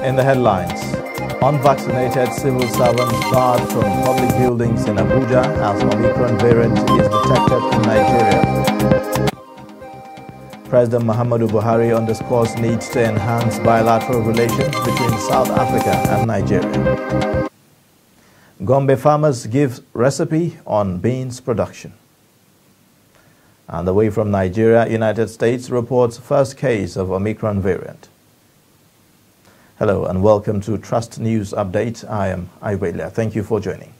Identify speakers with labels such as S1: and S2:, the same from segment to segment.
S1: In the headlines, unvaccinated civil servants barred from public buildings in Abuja as Omicron variant is detected in Nigeria. President Muhammadu Buhari underscores needs to enhance bilateral relations between South Africa and Nigeria. Gombe farmers give recipe on beans production. And away from Nigeria, United States reports first case of Omicron variant. Hello and welcome to Trust News Update. I am Iwelia. Thank you for joining.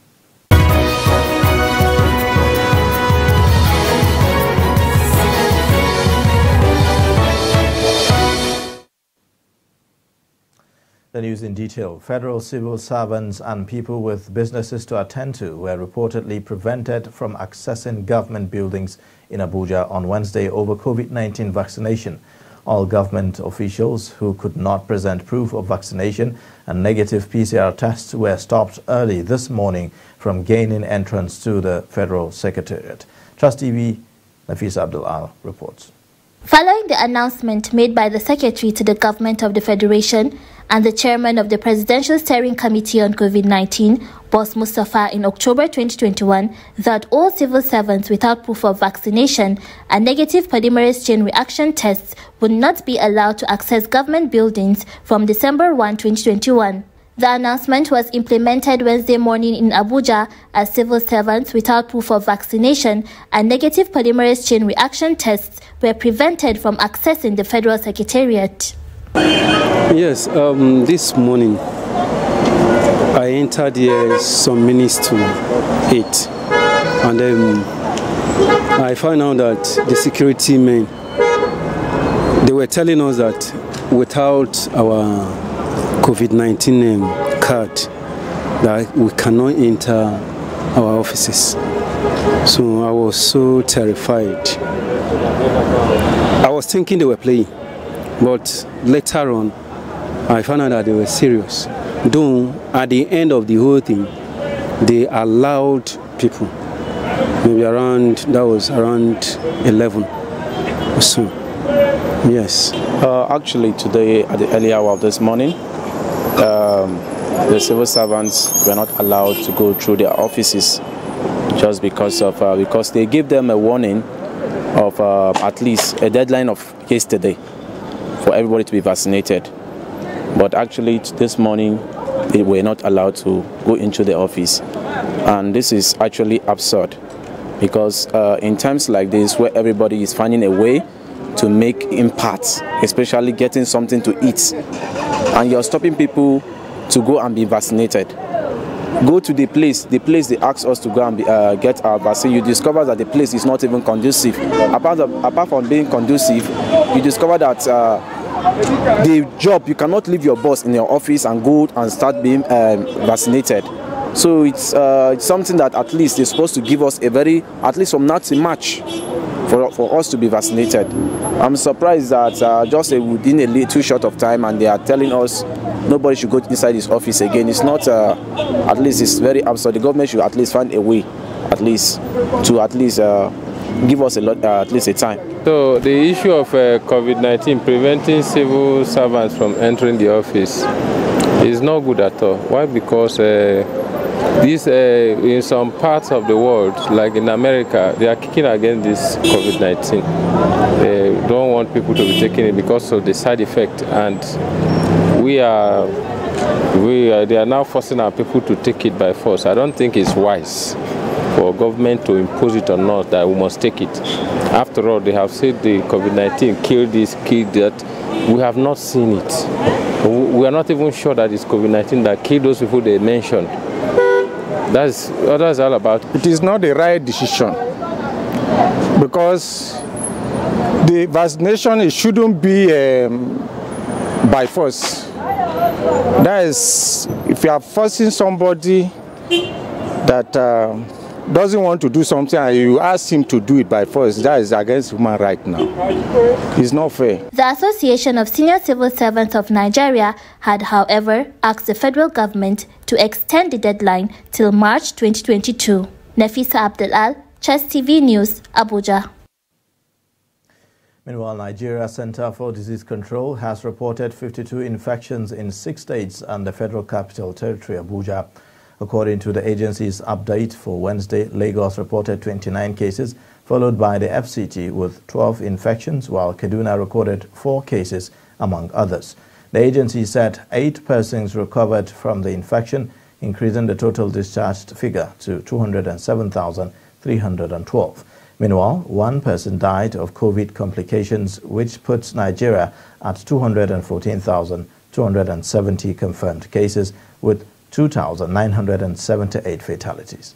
S1: The news in detail. Federal civil servants and people with businesses to attend to were reportedly prevented from accessing government buildings in Abuja on Wednesday over COVID-19 vaccination. All government officials who could not present proof of vaccination and negative PCR tests were stopped early this morning from gaining entrance to the Federal Secretariat. Trust TV, Nafisa Abdul-Al reports.
S2: Following the announcement made by the Secretary to the Government of the Federation and the Chairman of the Presidential Steering Committee on COVID-19, Boss Mustafa, in October 2021, that all civil servants without proof of vaccination and negative polymerase chain reaction tests would not be allowed to access government buildings from December 1, 2021. The announcement was implemented Wednesday morning in Abuja as civil servants without proof of vaccination and negative polymerase chain reaction tests were prevented from accessing the Federal Secretariat.
S3: Yes, this morning I entered here some minutes to 8, and I found out that the security men, they were telling us that without our COVID-19 card, that we cannot enter our offices. So I was so terrified. I was thinking they were playing, but later on I found out that they were serious. Though at the end of the whole thing, they allowed people, maybe that was around 11 or so. Yes.
S4: Actually, today at the early hour of this morning, the civil servants were not allowed to go through their offices just because they gave them a warning of at least a deadline of yesterday for everybody to be vaccinated. But actually this morning they were not allowed to go into the office, and this is actually absurd because in times like this where everybody is finding a way to make impact, especially getting something to eat, and you're stopping people to go and be vaccinated. Go to the place they asked us to go and get our vaccine. You discover that the place is not even conducive. Apart from being conducive, you discover that the job, you cannot leave your boss in your office and go and start being vaccinated. So it's something that at least they're supposed to give us at least from now to March for us to be vaccinated. I'm surprised that just within a little short of time, and they are telling us nobody should go inside this office again. It's not, at least it's very absurd. The government should at least find a way, at least, to at least give us at least a time.
S5: So the issue of COVID-19 preventing civil servants from entering the office is not good at all. Why? Because in some parts of the world, like in America, they are kicking against this COVID-19. They don't want people to be taking it because of the side effect, and they are now forcing our people to take it by force. I don't think it's wise for government to impose it on us that we must take it. After all, they have said the COVID-19 killed this, killed that. We have not seen it. We are not even sure that it's COVID-19 that killed those people they mentioned. That's what it's all about.
S6: It is not the right decision because the vaccination, it shouldn't be by force. That is, if you are forcing somebody that doesn't want to do something and you ask him to do it by force, that is against human rights now. It's not fair.
S2: The Association of Senior Civil Servants of Nigeria had, however, asked the federal government to extend the deadline till March 2022. Nafisa Abdul-Al, Trust TV News, Abuja.
S1: Meanwhile, Nigeria Center for Disease Control has reported 52 infections in 6 states and the Federal Capital Territory, Abuja. According to the agency's update for Wednesday, Lagos reported 29 cases, followed by the FCT with 12 infections, while Kaduna recorded 4 cases, among others. The agency said 8 persons recovered from the infection, increasing the total discharged figure to 207,312. Meanwhile, 1 person died of COVID complications, which puts Nigeria at 214,270 confirmed cases with 2,978 fatalities.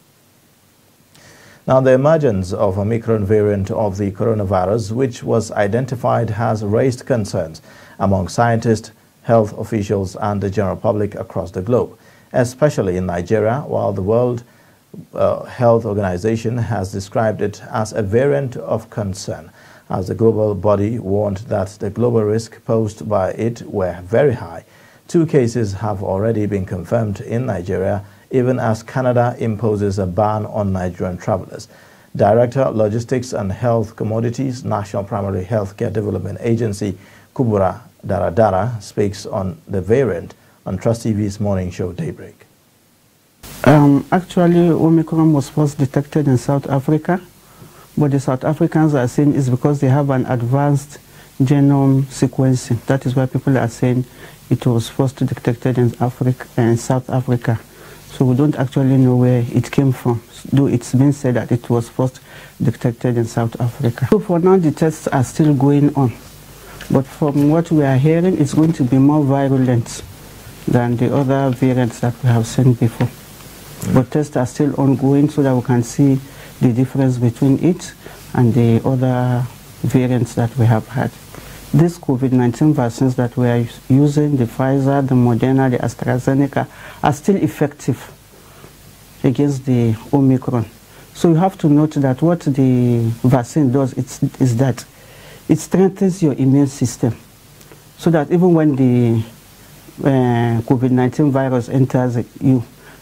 S1: Now, the emergence of Omicron variant of the coronavirus, which was identified, has raised concerns among scientists, health officials, and the general public across the globe, especially in Nigeria, while the World Health Organization has described it as a variant of concern, as the global body warned that the global risk posed by it were very high. 2 cases have already been confirmed in Nigeria, even as Canada imposes a ban on Nigerian travelers. Director, Logistics and Health Commodities, National Primary Healthcare Development Agency, Kubura Daradara, speaks on the variant on Trust TV's morning show Daybreak.
S7: Actually, Omicron was first detected in South Africa, but the South Africans are saying it's because they have an advanced genome sequencing. That is why people are saying it was first detected in South Africa. So we don't actually know where it came from, though it's been said that it was first detected in South Africa. So for now, the tests are still going on, but from what we are hearing, it's going to be more virulent than the other variants that we have seen before. But tests are still ongoing so that we can see the difference between it and the other variants that we have had. These COVID-19 vaccines that we are using, the Pfizer, the Moderna, the AstraZeneca, are still effective against the Omicron. So you have to note that what the vaccine does is that it strengthens your immune system, so that even when the COVID-19 virus enters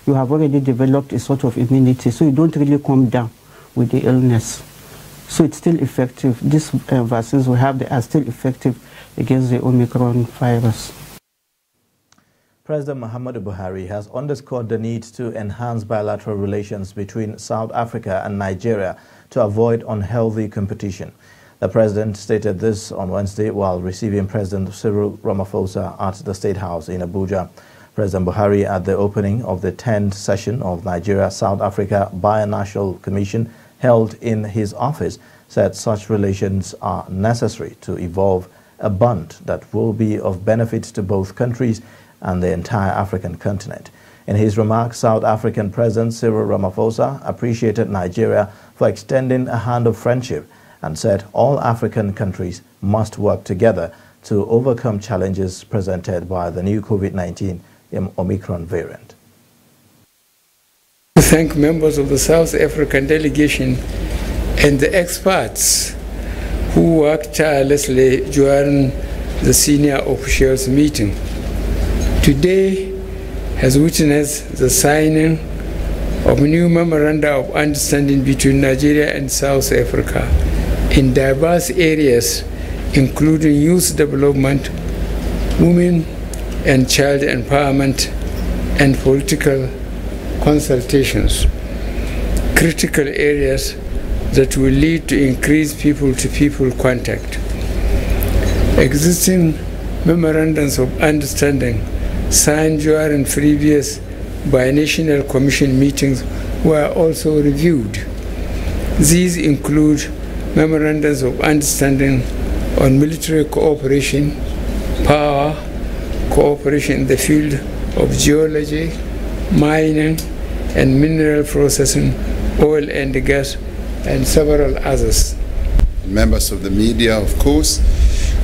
S7: you have already developed a sort of immunity, so you don't really come down with the illness. So it's still effective. These vaccines we have, they are still effective against the Omicron virus.
S1: President Muhammadu Buhari has underscored the need to enhance bilateral relations between South Africa and Nigeria to avoid unhealthy competition. The president stated this on Wednesday while receiving President Cyril Ramaphosa at the State House in Abuja. President Buhari, at the opening of the 10th session of Nigeria-South Africa Binational Commission held in his office, said such relations are necessary to evolve a bond that will be of benefit to both countries and the entire African continent. In his remarks, South African President Cyril Ramaphosa appreciated Nigeria for extending a hand of friendship and said all African countries must work together to overcome challenges presented by the new COVID-19 Omicron variant.
S8: To thank members of the South African delegation and the experts who worked tirelessly during the senior officials meeting. Today has witnessed the signing of a new memoranda of understanding between Nigeria and South Africa in diverse areas, including youth development, women and child empowerment, and political consultations, critical areas that will lead to increased people-to-people contact. Existing memorandums of understanding signed during previous binational commission meetings were also reviewed. These include memorandums of understanding on military cooperation, power, cooperation in the field of geology, mining and mineral processing, oil and gas, and several others.
S9: Members of the media, of course,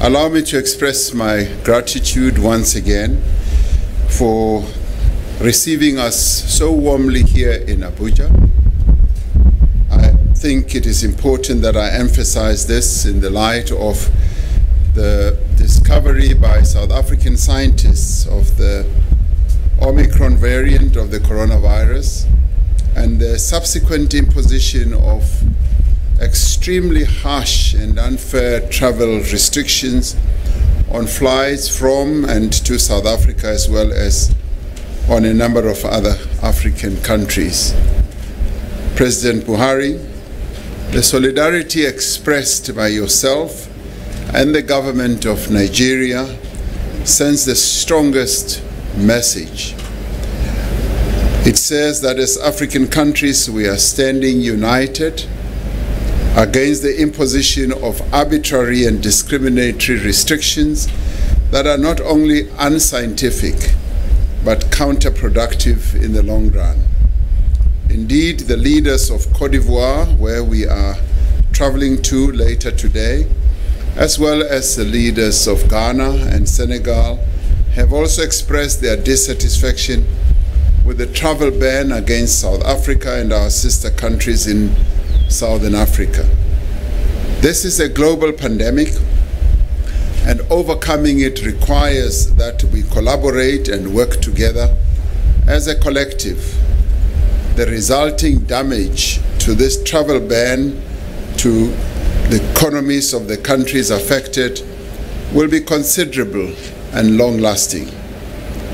S9: allow me to express my gratitude once again for receiving us so warmly here in Abuja. I think it is important that I emphasize this in the light of the discovery by South African scientists of the Omicron variant of the coronavirus and the subsequent imposition of extremely harsh and unfair travel restrictions on flights from and to South Africa, as well as on a number of other African countries. President Buhari, the solidarity expressed by yourself and the government of Nigeria sends the strongest message. It says that as African countries, we are standing united against the imposition of arbitrary and discriminatory restrictions that are not only unscientific, but counterproductive in the long run. Indeed, the leaders of Côte d'Ivoire, where we are traveling to later today, as well as the leaders of Ghana and Senegal, have also expressed their dissatisfaction with the travel ban against South Africa and our sister countries in Southern Africa. This is a global pandemic, and overcoming it requires that we collaborate and work together as a collective. The resulting damage to this travel ban to the economies of the countries affected will be considerable and long-lasting.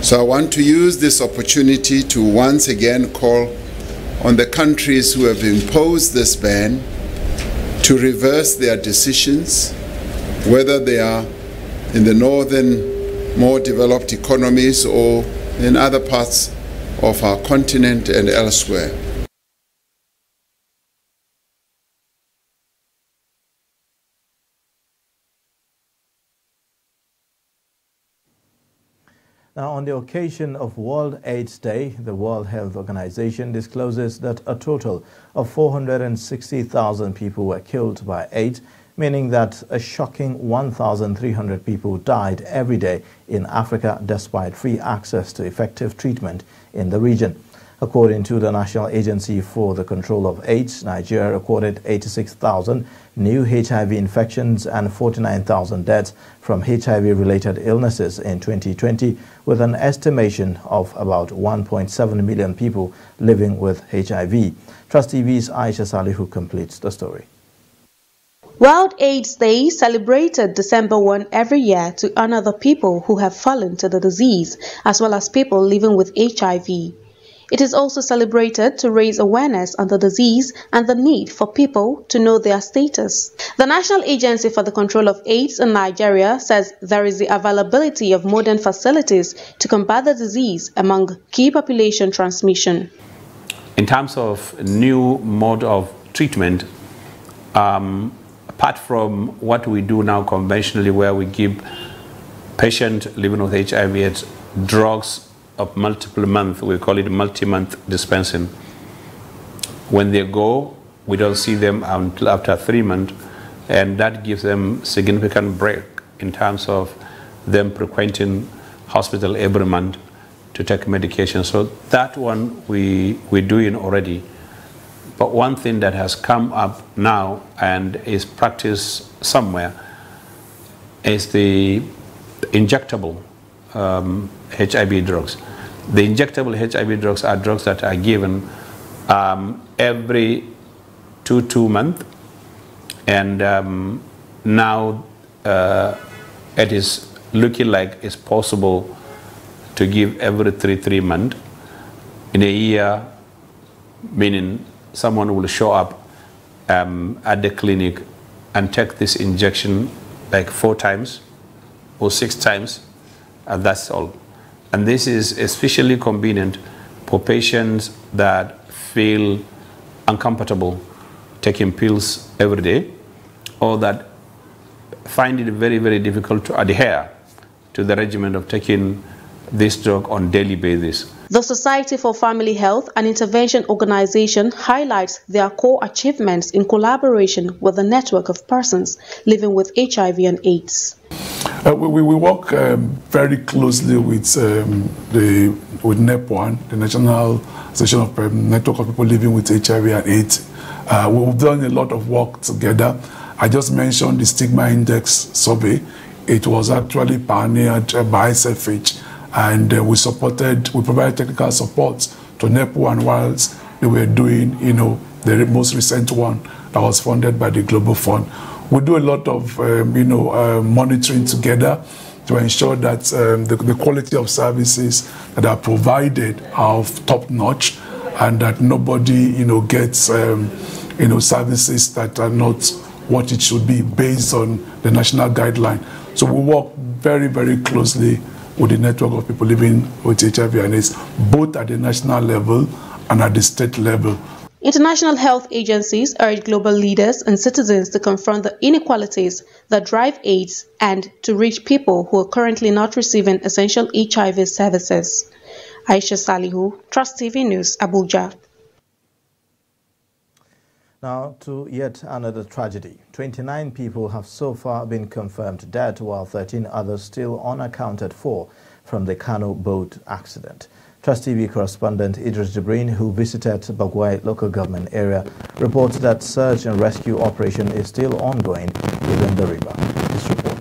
S9: So I want to use this opportunity to once again call on the countries who have imposed this ban to reverse their decisions, whether they are in the northern, more developed economies or in other parts of our continent and elsewhere.
S1: Now, on the occasion of World AIDS Day, the World Health Organization discloses that a total of 460,000 people were killed by AIDS, meaning that a shocking 1,300 people died every day in Africa despite free access to effective treatment in the region. According to the National Agency for the Control of AIDS, Nigeria recorded 86,000 new HIV infections and 49,000 deaths from HIV-related illnesses in 2020, with an estimation of about 1.7 million people living with HIV. Trust TV's Aisha Salihu completes the story.
S10: World AIDS Day, celebrated December 1 every year to honor the people who have fallen to the disease, as well as people living with HIV. It is also celebrated to raise awareness on the disease and the need for people to know their status. The National Agency for the Control of AIDS in Nigeria says there is the availability of modern facilities to combat the disease among key population transmission.
S11: In terms of new mode of treatment, apart from what we do now conventionally, where we give patients living with HIV/AIDS drugs of multiple months, we call it multi-month dispensing. When they go, we don't see them until after 3 months, and that gives them significant break in terms of them frequenting hospital every month to take medication. So that one we're doing already. But one thing that has come up now and is practiced somewhere is the injectable HIV drugs. The injectable HIV drugs are drugs that are given every two months, and now it is looking like it's possible to give every three months. In a year, meaning someone will show up at the clinic and take this injection like 4 times or 6 times, and that's all. And this is especially convenient for patients that feel uncomfortable taking pills every day, or that find it very, very difficult to adhere to the regimen of taking this drug on a daily basis.
S10: The Society for Family Health and Intervention Organization highlights their core achievements in collaboration with the network of persons living with HIV and AIDS.
S12: We work very closely with NEP1, the National Association of Network of People Living with HIV and AIDS. We've done a lot of work together. I just mentioned the Stigma Index survey. It was actually pioneered by SFH, and we provided technical support to NEP1 whilst they were doing, the most recent one that was funded by the Global Fund. We do a lot of monitoring together to ensure that the quality of services that are provided are of top notch, and that nobody gets services that are not what it should be based on the national guideline. So we work very, very closely with the network of people living with HIV and AIDS, both at the national level and at the state level.
S10: International health agencies urge global leaders and citizens to confront the inequalities that drive AIDS and to reach people who are currently not receiving essential HIV services. Aisha Salihu, Trust TV News, Abuja.
S1: Now to yet another tragedy. 29 people have so far been confirmed dead, while 13 others still unaccounted for from the Kano boat accident. Trust TV correspondent Idris Jibrin, who visited Bagwai local government area, reports that search and rescue operation is still ongoing within the river. This report.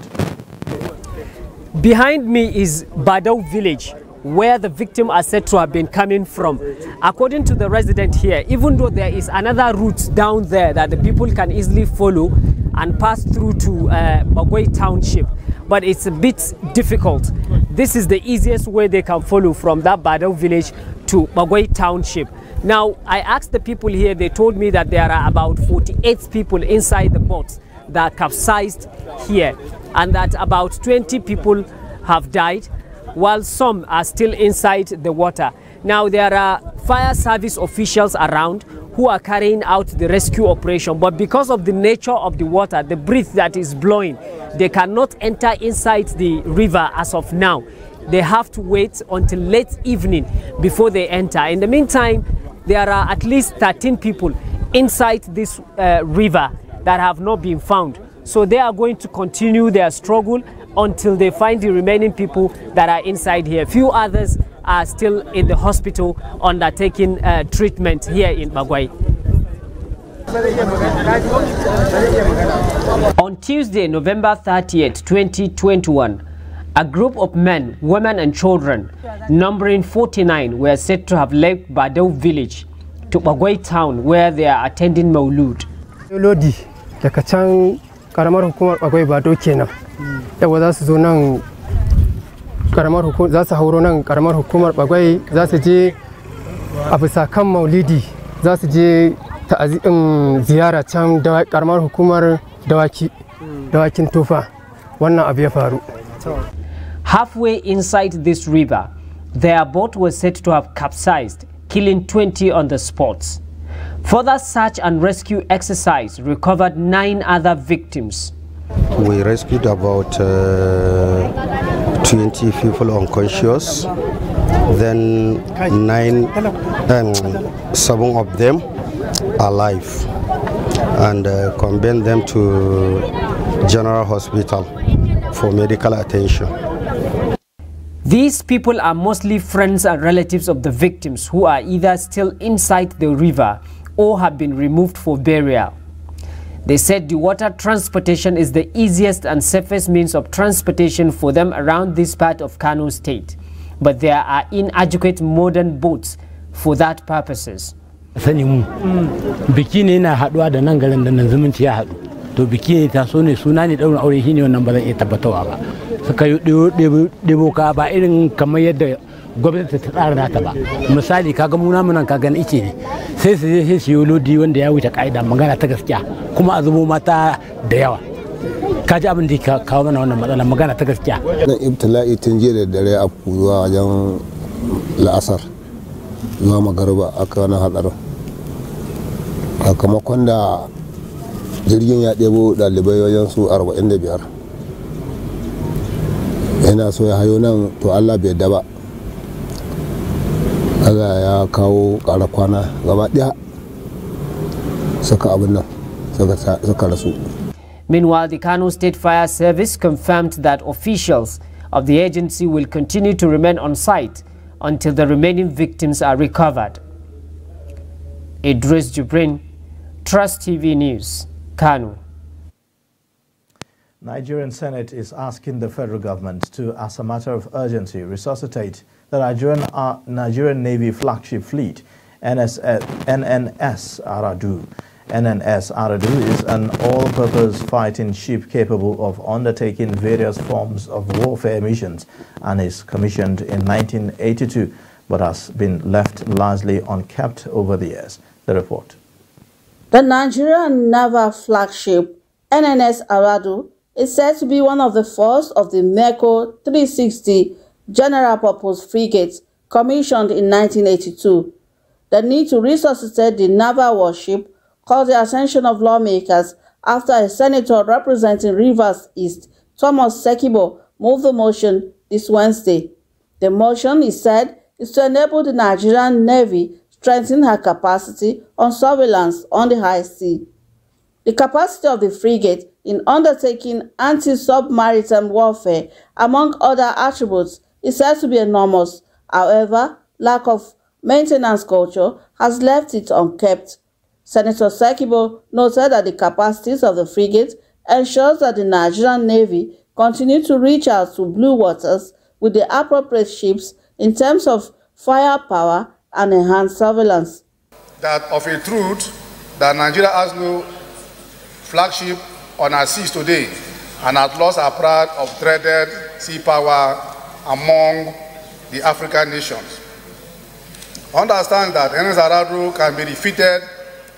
S13: Behind me is Badau village, where the victim are said to have been coming from. According to the resident here, even though there is another route down there that the people can easily follow and pass through to Bagwai township, but it's a bit difficult. This is the easiest way they can follow from that Badau village to Bagwai township. Now, I asked the people here, they told me that there are about 48 people inside the boats that capsized here, and that about 20 people have died, while some are still inside the water. Now, there are fire service officials around who are carrying out the rescue operation, but because of the nature of the water, the breeze that is blowing, they cannot enter inside the river as of now. They have to wait until late evening before they enter. In the meantime, there are at least 13 people inside this river that have not been found. So they are going to continue their struggle until they find the remaining people that are inside here. Few others are still in the hospital undertaking treatment here in Bagwai. On Tuesday, November 30th, 2021, a group of men, women and children, numbering 49, were said to have left Badau village to Bagwai town, where they are attending Maulud.
S14: Lodi daga can karamar hukumar Bagwai Badau kenan. Yawa za su zo nan karamar hukumar, za su hauro nan karamar hukumar Bagwai, za su je a bisa kan Maulidi, za su je ziyara can karamar hukumar dawakin Tofa. Wannan abu ya faru.
S13: Halfway inside this river, their boat was said to have capsized, killing 20 on the spot. Further search and rescue exercise recovered 9 other victims.
S15: We rescued about 20 people unconscious, then 7 of them alive, and conveyed them to General Hospital for medical attention.
S13: These people are mostly friends and relatives of the victims who are either still inside the river or have been removed for burial. They said the water transportation is the easiest and safest means of transportation for them around this part of Kano State, but there are inadequate modern boats for that purposes.
S16: Biki ne na haduwa da nan garin da nan zumunci ya haɗu. To biki ne ta so ne suna ne daurin aure shine wannan ba zan iya tabbatawa ba. Suka yi ɗebo ka ba irin kamar yadda gwamnati ta tsara nata ba. Misali kaga mu namu nan kaga ice ne. Sai su je sai su yi lodi wanda ya wuce ka'ida, magana ta gaskiya, kuma a zubo mata da yawa. Ka ji abin da ya kawo mana wannan matsala, magana ta gaskiya.
S17: Wannan ibtila'i tun jiya da dare a zuwa wajen la'asar zuwa magariba aka wani hadarin. Sakamakon da jirgin ya ɗebo ɗalibai wajen su 45. Yana so ya hayo nan, to Allah bai yadda ba. Allah ya kawo ƙara kwana gaba ɗaya suka abin nan suka rasu.
S13: Meanwhile, the Kano State Fire Service confirmed that officials of the agency will continue to remain on site until the remaining victims are recovered. Idris Jibrin, Trust TV News, Kano.
S1: Nigerian Senate is asking the federal government to, as a matter of urgency, resuscitate the Nigerian Navy flagship fleet, NNS Aradu, NNS Aradu is an all-purpose fighting ship capable of undertaking various forms of warfare missions and is commissioned in 1982 but has been left largely unkept over the years. The report.
S18: The Nigerian naval flagship NNS Aradu is said to be one of the first of the MECO 360 general-purpose frigates commissioned in 1982. The need to resuscitate the naval warship caught the attention of lawmakers after a senator representing Rivers East, Thomas Sekibo, moved the motion this Wednesday. The motion, he said, is to enable the Nigerian Navy strengthen her capacity on surveillance on the high sea. The capacity of the frigate in undertaking anti-submaritime warfare, among other attributes, is said to be enormous. However, lack of maintenance culture has left it unkept. Senator Sekibo noted that the capacities of the frigate ensures that the Nigerian Navy continue to reach out to blue waters with the appropriate ships in terms of firepower and enhanced surveillance.
S19: That of a truth that Nigeria has no flagship on our seas today and has lost our pride of dreaded sea power among the African nations. Understand that NNS Aradu can be defeated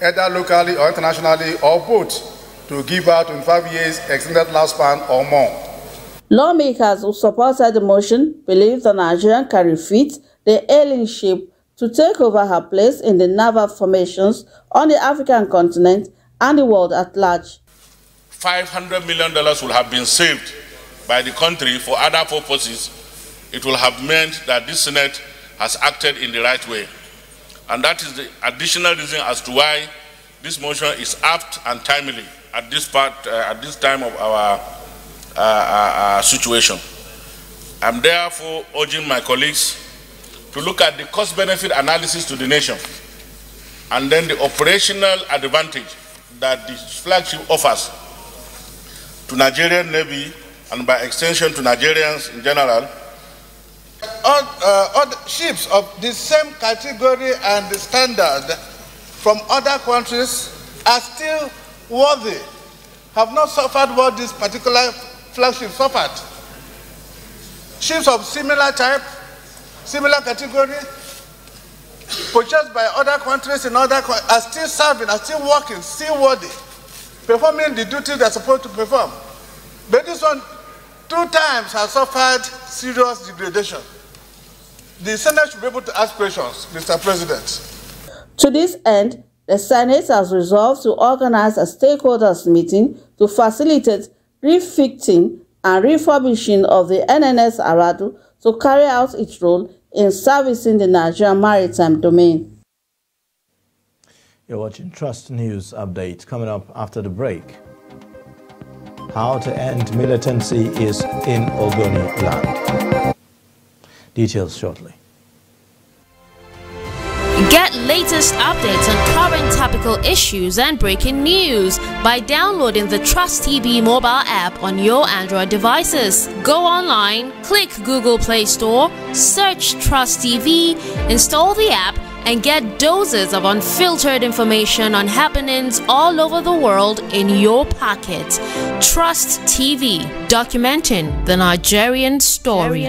S19: either locally or internationally or both to give her 25 years extended lifespan or more.
S18: Lawmakers who supported the motion believe the Nigerian can refit the ailing ship to take over her place in the naval formations on the African continent and the world at large.
S20: $500 million will have been saved by the country for other purposes. It will have meant that this Senate has acted in the right way. And that is the additional reason as to why this motion is apt and timely at this time of our situation. I'm therefore urging my colleagues to look at the cost-benefit analysis to the nation and then the operational advantage that this flagship offers to Nigerian Navy and by extension to Nigerians in general.
S19: Other ships of the same category and standard from other countries are still worthy, have not suffered what this particular flagship suffered. Ships of similar type, similar category, purchased by other countries in other countries, are still serving, are still working, still worthy, performing the duty they're supposed to perform. But this one, 2 times has suffered serious degradation. The Senate should be able to ask questions, Mr. President.
S18: To this end, the Senate has resolved to organize a stakeholders meeting to facilitate refitting and refurbishing of the NNS Aradu to carry out its role in servicing the Nigerian maritime domain.
S1: You're watching Trust News Update. Coming up after the break. How to end militancy is in Ogoni land. Details shortly.
S21: Get latest updates on current topical issues and breaking news by downloading the Trust TV mobile app on your Android devices. Go online, click Google Play Store, search Trust TV, install the app, and get doses of unfiltered information on happenings all over the world in your pocket. Trust TV, documenting the Nigerian story.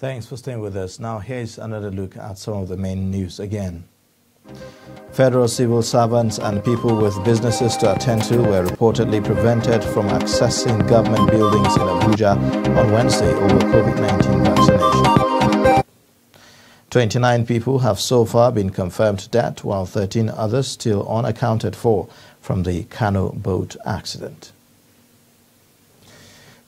S1: Thanks for staying with us. Now here's another look at some of the main news again. Federal civil servants and people with businesses to attend to were reportedly prevented from accessing government buildings in Abuja on Wednesday over COVID-19 vaccination. 29 people have so far been confirmed dead, while 13 others still unaccounted for from the Kano boat accident.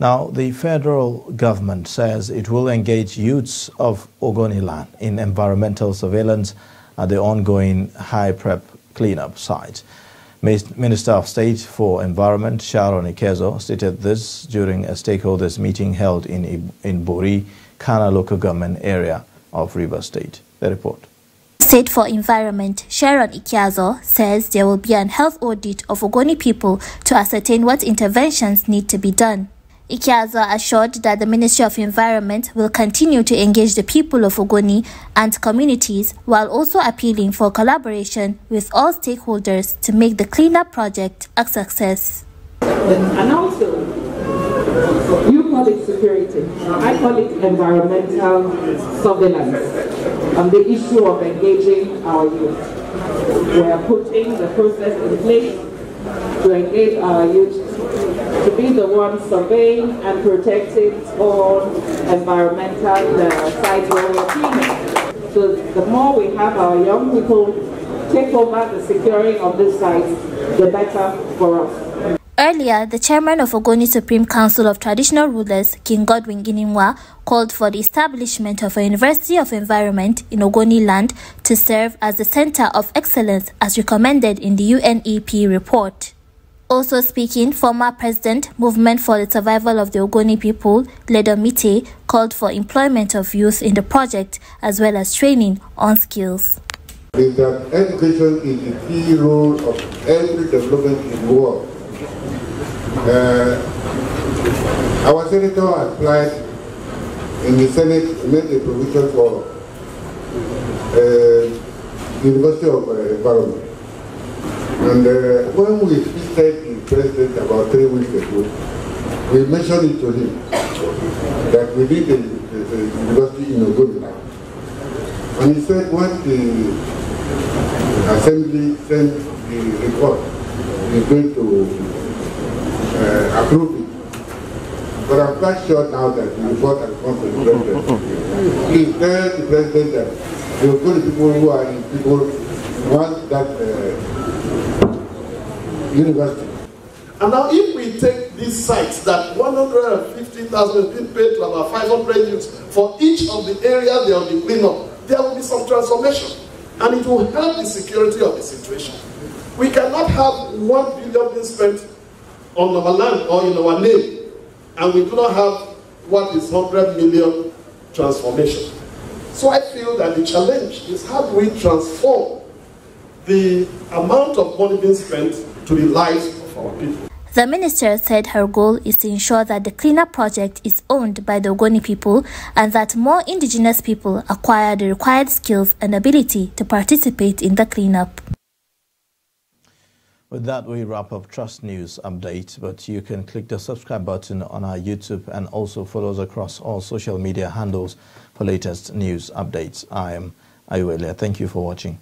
S1: Now, the federal government says it will engage youths of Ogoniland in environmental surveillance at the ongoing High Prep cleanup site. Minister of State for Environment, Sharon Ikezo, stated this during a stakeholders meeting held in Bori, Kana local government area of Rivers State. The report.
S2: State for Environment, Sharon Ikezo, says there will be an health audit of Ogoni people to ascertain what interventions need to be done. Ikezo assured that the Ministry of Environment will continue to engage the people of Ogoni and communities while also appealing for collaboration with all stakeholders to make the cleanup project a success.
S3: And also, you call it security, I call it environmental surveillance on the issue of engaging our youth. We are putting the process in place to engage our youth to be the ones surveying and protecting all environmental sites where we're cleaning. So the more we have our young people take over the securing of this site, the better for us.
S2: Earlier, the chairman of Ogoni Supreme Council of Traditional Rulers, King Godwin Ginimwa, called for the establishment of a University of Environment in Ogoni land to serve as a center of excellence as recommended in the UNEP report. Also speaking, former President, Movement for the Survival of the Ogoni People, Ledo Mite, called for employment of youth in the project as well as training on skills.
S22: Is that education is the key role of every development in the world. Our senator applied in the Senate, made a provision for University of Environment. And when we visited the president about 3 weeks ago, we mentioned it to him that we need a university in Ogoni. And he said when the assembly sent the report, he's going to approve it. But I'm quite sure now that the report has come to the president. Please tell the president that the Ogoni people who are in people want that university.
S23: And now if we take these sites that 150,000 is being paid to about 500 youths for each of the areas they will be cleaned up, there will be some transformation and it will help the security of the situation. We cannot have 1 billion being spent on our land or in our name and we do not have what is 100 million transformation. So I feel that the challenge is how do we transform the amount of money being spent to the lives of our people.
S2: The minister said her goal is to ensure that the cleanup project is owned by the Ogoni people and that more indigenous people acquire the required skills and ability to participate in the cleanup.
S1: With that, we wrap up Trust News Update, but you can click the subscribe button on our YouTube and also follow us across all social media handles for latest news updates. I am Ayuele. Thank you for watching.